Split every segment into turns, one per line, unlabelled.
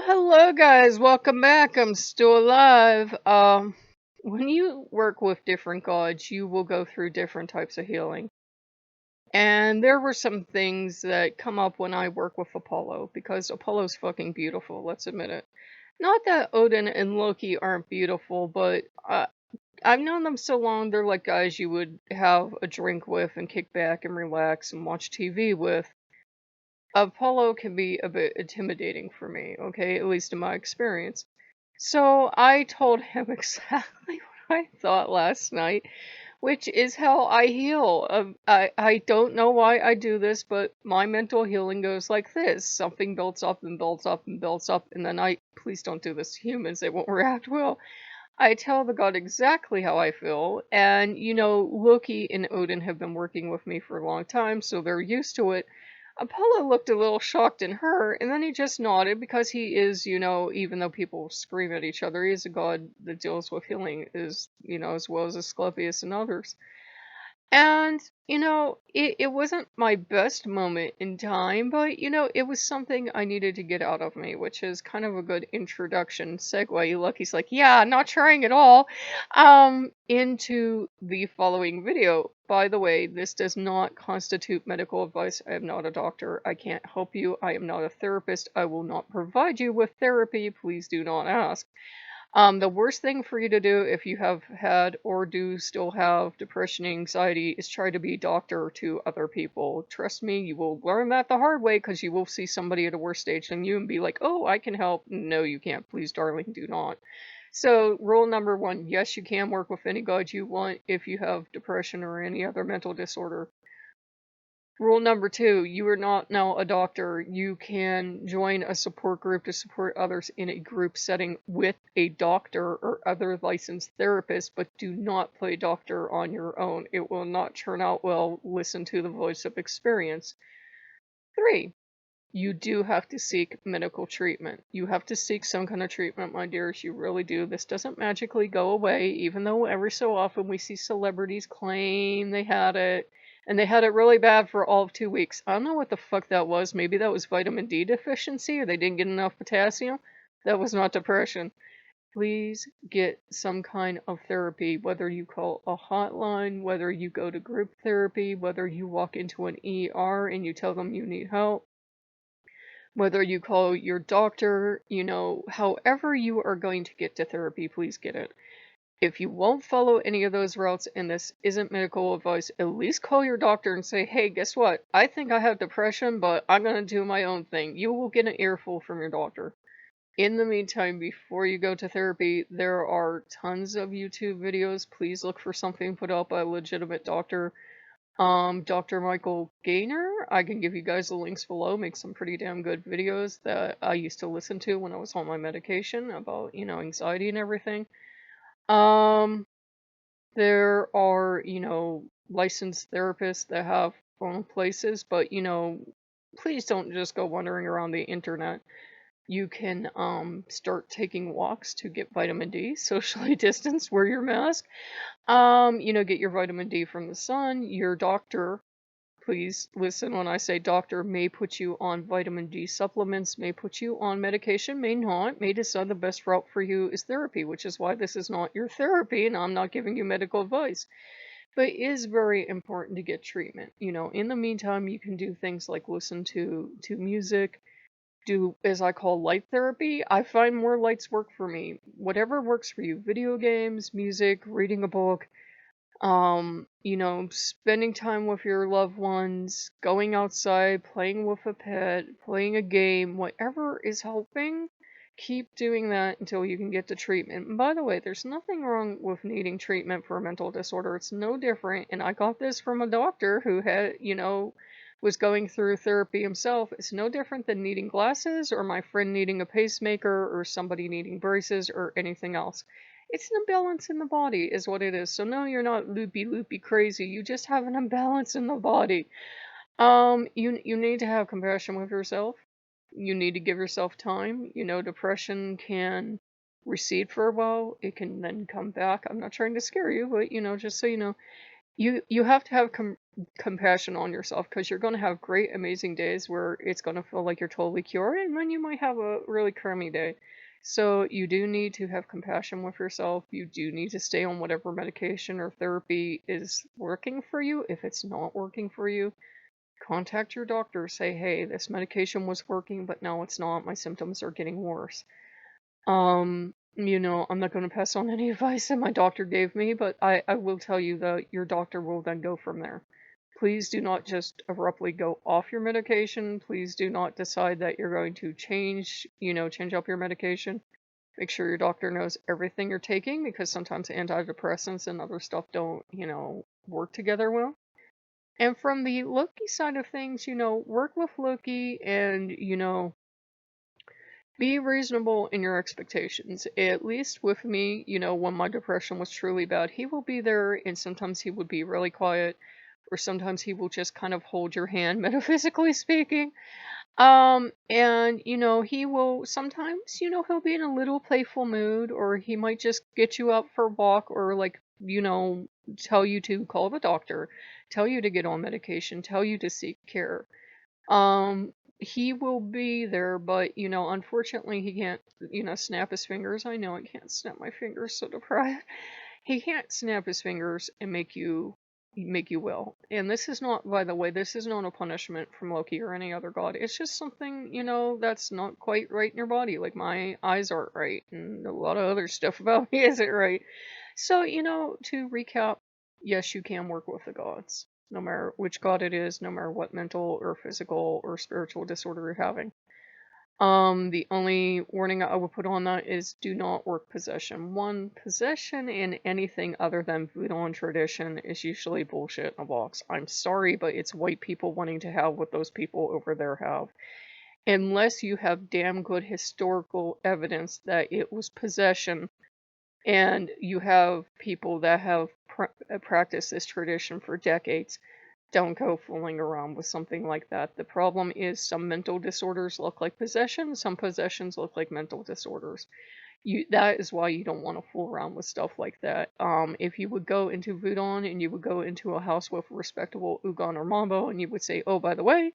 Hello, guys. Welcome back. I'm still alive. When you work with different gods, you will go through different types of healing. And there were some things that come up when I work with Apollo, because Apollo's fucking beautiful, let's admit it. Not that Odin and Loki aren't beautiful, but I've known them so long, they're like guys you would have a drink with and kick back and relax and watch TV with. Apollo can be a bit intimidating for me, okay? At least in my experience. So I told him exactly what I thought last night, which is how I heal. I don't know why I do this, but my mental healing goes like this. Something builds up and builds up and builds up, and then please don't do this to humans, they won't react well. I tell the god exactly how I feel, and Loki and Odin have been working with me for a long time, so they're used to it. Apollo looked a little shocked and hurt, and then he just nodded because he is, even though people scream at each other, he is a god that deals with healing as well as Asclepius and others. And, it wasn't my best moment in time, but, it was something I needed to get out of me, which is kind of a good introduction segue. Lucky's like, yeah, not trying at all, into the following video. By the way, this does not constitute medical advice. I am not a doctor. I can't help you. I am not a therapist. I will not provide you with therapy. Please do not ask. The worst thing for you to do if you have had or do still have depression and anxiety is try to be doctor to other people. Trust me, you will learn that the hard way because you will see somebody at a worse stage than you and be like, oh, I can help. No, you can't. Please, darling, do not. So, rule number one, yes, you can work with any god you want if you have depression or any other mental disorder. Rule number two, you are not now a doctor. You can join a support group to support others in a group setting with a doctor or other licensed therapist, but do not play doctor on your own. It will not turn out well. Listen to the voice of experience. Three, you do have to seek medical treatment. You have to seek some kind of treatment, my dears. You really do. This doesn't magically go away, even though every so often we see celebrities claim they had it. And they had it really bad for all of 2 weeks. I don't know what the fuck that was. Maybe that was vitamin D deficiency or they didn't get enough potassium. That was not depression. Please get some kind of therapy, whether you call a hotline, whether you go to group therapy, whether you walk into an ER and you tell them you need help, whether you call your doctor, however you are going to get to therapy, please get it. If you won't follow any of those routes and this isn't medical advice, at least call your doctor and say, hey, guess what? I think I have depression, but I'm going to do my own thing. You will get an earful from your doctor. In the meantime, before you go to therapy, there are tons of YouTube videos. Please look for something put out by a legitimate doctor. Dr. Michael Gaynor, I can give you guys the links below, makes some pretty damn good videos that I used to listen to when I was on my medication about, anxiety and everything. Um, there are, licensed therapists that have phone places, but, please don't just go wandering around the internet. You can start taking walks to get vitamin D, socially distanced, wear your mask. Get your vitamin D from the sun. Your doctor, please listen when I say doctor, may put you on vitamin D supplements, may put you on medication, may not, may decide the best route for you is therapy, which is why this is not your therapy and I'm not giving you medical advice. But it is very important to get treatment. In the meantime, you can do things like listen to music, do as I call light therapy. I find more lights work for me. Whatever works for you. Video games, music, reading a book, spending time with your loved ones, going outside, playing with a pet, playing a game, whatever is helping, keep doing that until you can get to treatment. And by the way, there's nothing wrong with needing treatment for a mental disorder. It's no different. And I got this from a doctor who had, was going through therapy himself. It's no different than needing glasses or my friend needing a pacemaker or somebody needing braces or anything else. It's an imbalance in the body is what it is. So no, you're not loopy crazy. You just have an imbalance in the body. You need to have compassion with yourself. You need to give yourself time. Depression can recede for a while. It can then come back. I'm not trying to scare you, but just so you know, You have to have compassion on yourself, because you're going to have great, amazing days where it's going to feel like you're totally cured, and then you might have a really crummy day. So you do need to have compassion with yourself. You do need to stay on whatever medication or therapy is working for you. If it's not working for you, contact your doctor. Say, hey, this medication was working, but now it's not. My symptoms are getting worse. I'm not going to pass on any advice that my doctor gave me, but I will tell you that your doctor will then go from there. Please do not just abruptly go off your medication. Please do not decide that you're going to change up your medication. Make sure your doctor knows everything you're taking, because sometimes antidepressants and other stuff don't, work together well. And from the Loki side of things, work with Loki and, be reasonable in your expectations. At least with me, when my depression was truly bad, he will be there, and sometimes he would be really quiet, or sometimes he will just kind of hold your hand, metaphysically speaking. And he will sometimes, he'll be in a little playful mood, or he might just get you out for a walk, or like, tell you to call the doctor, tell you to get on medication, tell you to seek care. He will be there, but unfortunately he can't, snap his fingers. I know I can't snap my fingers, so deprived. He can't snap his fingers and make you well. And this is not, by the way, this is not a punishment from Loki or any other god. It's just something, that's not quite right in your body. Like, my eyes aren't right, and a lot of other stuff about me isn't right. So, to recap, yes, you can work with the gods, no matter which god it is, no matter what mental or physical or spiritual disorder you're having. The only warning I would put on that is, do not work possession. One, possession in anything other than voodoo and tradition is usually bullshit in a box. I'm sorry, but it's white people wanting to have what those people over there have. Unless you have damn good historical evidence that it was possession, and you have people that have practiced this tradition for decades, don't go fooling around with something like that. The problem is, some mental disorders look like possession, some possessions look like mental disorders. That is why you don't want to fool around with stuff like that. If you would go into voodoo and you would go into a house with respectable Ugon or Mambo, and you would say, oh, by the way,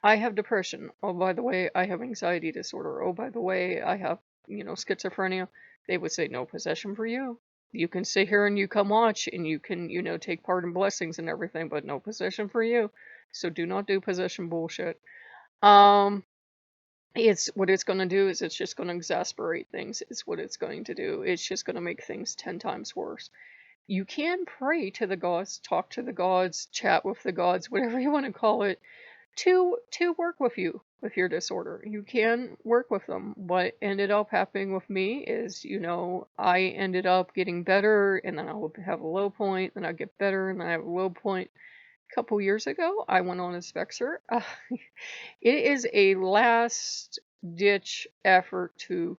I have depression. Oh, by the way, I have anxiety disorder. Oh, by the way, I have, schizophrenia. They would say, no possession for you. You can sit here and you come watch, and you can, take part in blessings and everything, but no possession for you. So do not do possession bullshit. Um, it's what it's going to do is, it's just going to exasperate things. It's what it's going to do. It's just going to make things 10 times worse. You can pray to the gods, talk to the gods, chat with the gods, whatever you want to call it, to work with you with your disorder. You can work with them. What ended up happening with me is, I ended up getting better, and then I would have a low point, then I'd get better, and then I have a low point. A couple years ago, I went on a Spexer. It is a last ditch effort to,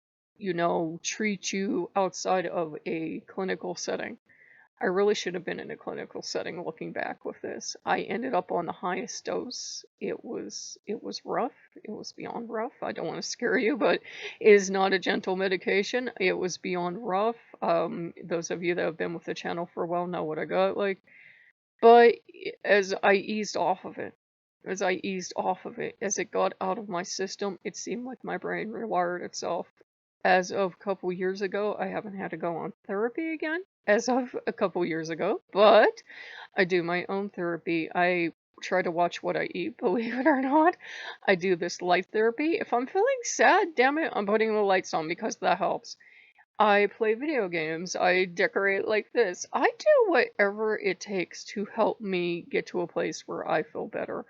treat you outside of a clinical setting. I really should have been in a clinical setting, looking back with this. I ended up on the highest dose. It was rough. It was beyond rough. I don't want to scare you, but it is not a gentle medication. It was beyond rough. Those of you that have been with the channel for a while know what I got like. But as I eased off of it, as it got out of my system, it seemed like my brain rewired itself. As of a couple years ago, I haven't had to go on therapy again, as of a couple years ago, but I do my own therapy. I try to watch what I eat, believe it or not. I do this light therapy. If I'm feeling sad, damn it, I'm putting the lights on, because that helps. I play video games. I decorate like this. I do whatever it takes to help me get to a place where I feel better.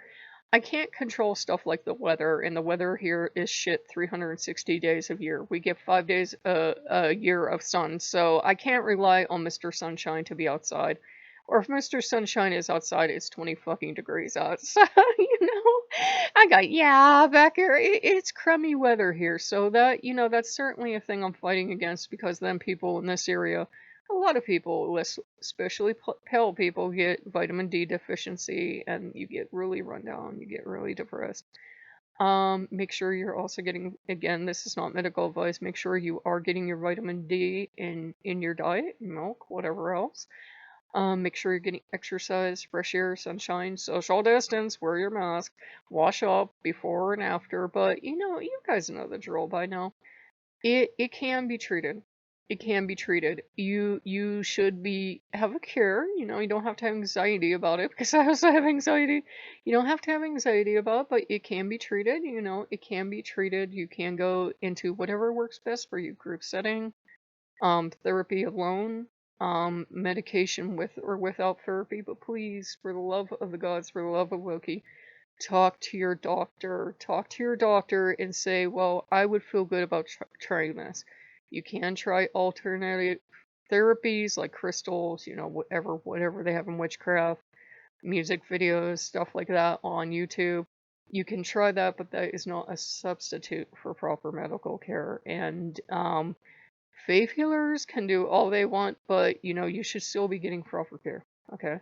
I can't control stuff like the weather, and the weather here is shit 360 days a year. We get 5 days a year of sun, so I can't rely on Mr. Sunshine to be outside. Or if Mr. Sunshine is outside, it's 20 fucking degrees out. So, I got, yeah, back here, it's crummy weather here. So that, that's certainly a thing I'm fighting against, because then people in this area, a lot of people, especially pale people, get vitamin D deficiency, and you get really run down, you get really depressed. Make sure you're also getting, again, this is not medical advice, make sure you are getting your vitamin D in your diet, milk, whatever else. Make sure you're getting exercise, fresh air, sunshine, social distance, wear your mask, wash up before and after. But you guys know the drill by now. It can be treated. It can be treated. You should be have a cure. You don't have to have anxiety about it because I also have anxiety. You don't have to have anxiety about it, but it can be treated. It can be treated. You can go into whatever works best for you. Group setting, therapy alone, medication with or without therapy. But please, for the love of the gods, for the love of Loki, talk to your doctor. Talk to your doctor and say, well, I would feel good about trying this. You can try alternative therapies like crystals, whatever they have in witchcraft, music videos, stuff like that on YouTube. You can try that, but that is not a substitute for proper medical care. And faith healers can do all they want, but you should still be getting proper care. Okay?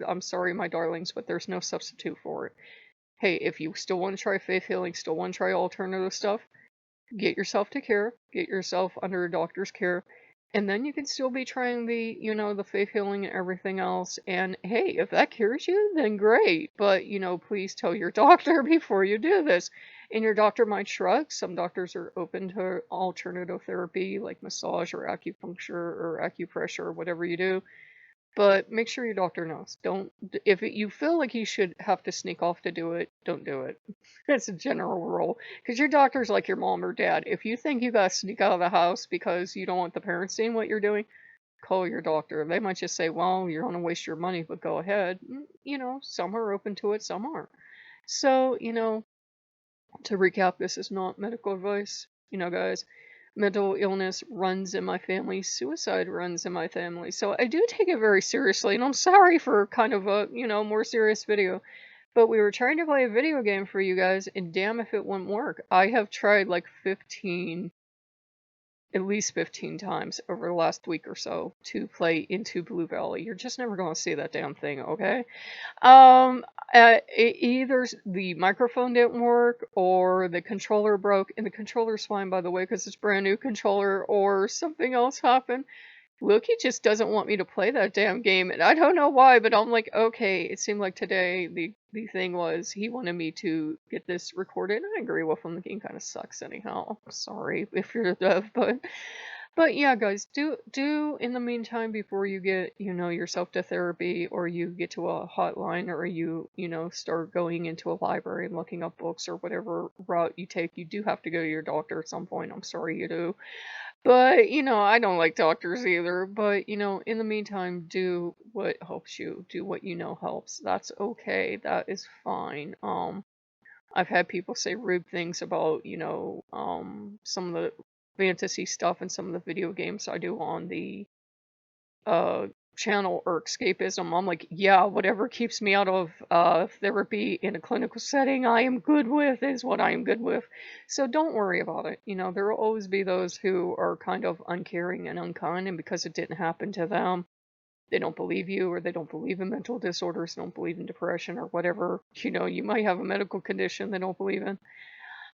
I'm sorry, my darlings, but there's no substitute for it. Hey, if you still want to try faith healing, still want to try alternative stuff, get yourself to care, get yourself under a doctor's care, and then you can still be trying the faith healing and everything else. And hey, if that cures you, then great. But, please tell your doctor before you do this. And your doctor might shrug. Some doctors are open to alternative therapy like massage or acupuncture or acupressure or whatever you do. But make sure your doctor knows. If you feel like you should have to sneak off to do it, don't do it. It's a general rule. Because your doctor's like your mom or dad. If you think you gotta sneak out of the house because you don't want the parents seeing what you're doing, call your doctor. They might just say, well, you're gonna waste your money, but go ahead. Some are open to it, some aren't. So, to recap, this is not medical advice. Guys, mental illness runs in my family, suicide runs in my family. So I do take it very seriously, and I'm sorry for kind of a, more serious video. But we were trying to play a video game for you guys, and damn if it wouldn't work. I have tried like at least 15 times over the last week or so to play into Blue Valley. You're just never going to see that damn thing, okay? Either the microphone didn't work or the controller broke, and the controller's fine, by the way, because it's a brand new controller, or something else happened. Loki just doesn't want me to play that damn game, and I don't know why, but I'm like, okay. It seemed like today the thing was he wanted me to get this recorded, and I agree with him. The game kind of sucks anyhow. Sorry if you're a dev, but yeah, guys, do in the meantime, before you get yourself to therapy, or you get to a hotline, or you start going into a library and looking up books, or whatever route you take, you do have to go to your doctor at some point. I'm sorry you do. But, I don't like doctors either. But, in the meantime, do what helps you. Do what you know helps. That's okay. That is fine. I've had people say rude things about, some of the fantasy stuff and some of the video games I do on the channel, or escapism. I'm like, yeah, whatever keeps me out of therapy in a clinical setting, I am good with, is what I am good with. So don't worry about it. There will always be those who are kind of uncaring and unkind, and because it didn't happen to them, they don't believe you, or they don't believe in mental disorders, don't believe in depression, or whatever. You might have a medical condition they don't believe in.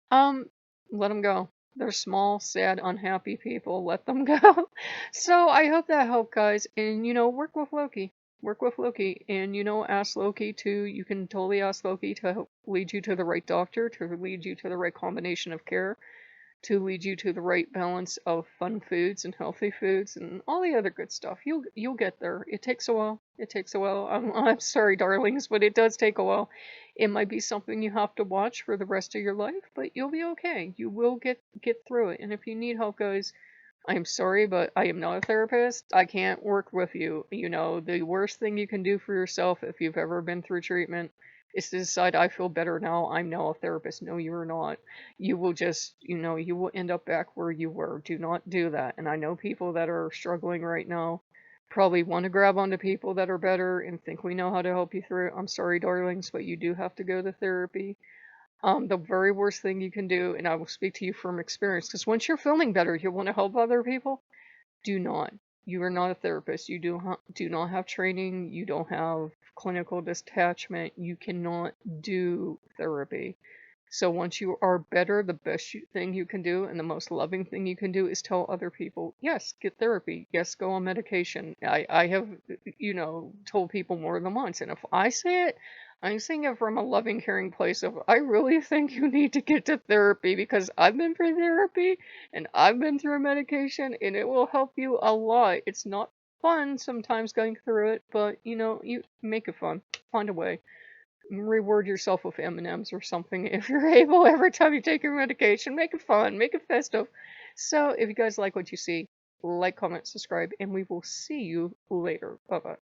Let them go. They're small, sad, unhappy people. Let them go. So I hope that helped, guys. And, work with Loki. Work with Loki. And, ask Loki to, you can totally ask Loki to help lead you to the right doctor, to lead you to the right combination of care, to lead you to the right balance of fun foods and healthy foods and all the other good stuff. You'll get there. It takes a while. It takes a while. I'm sorry, darlings, but it does take a while. It might be something you have to watch for the rest of your life, but you'll be okay. You will get through it. And if you need help, guys, I'm sorry, but I am not a therapist. I can't work with you. The worst thing you can do for yourself, if you've ever been through treatment, is to decide, I feel better now, I'm now a therapist. No, you're not. You will just, you will end up back where you were. Do not do that. And I know people that are struggling right now probably want to grab onto people that are better and think we know how to help you through it. I'm sorry, darlings, but you do have to go to therapy. The very worst thing you can do, and I will speak to you from experience, because once you're feeling better, you want to help other people. Do not. You are not a therapist. You do not have training. You don't have clinical detachment. You cannot do therapy. So once you are better, the best thing you can do and the most loving thing you can do is tell other people, yes, get therapy. Yes, go on medication. I have, told people more than once. And if I say it, I'm saying it from a loving, caring place of, I really think you need to get to therapy because I've been through therapy and I've been through medication and it will help you a lot. It's not fun sometimes going through it, but you make it fun. Find a way. Reward yourself with M&Ms or something if you're able every time you take your medication. Make it fun, make it festive. So if you guys like what you see, like, comment, subscribe, and we will see you later. Bye bye.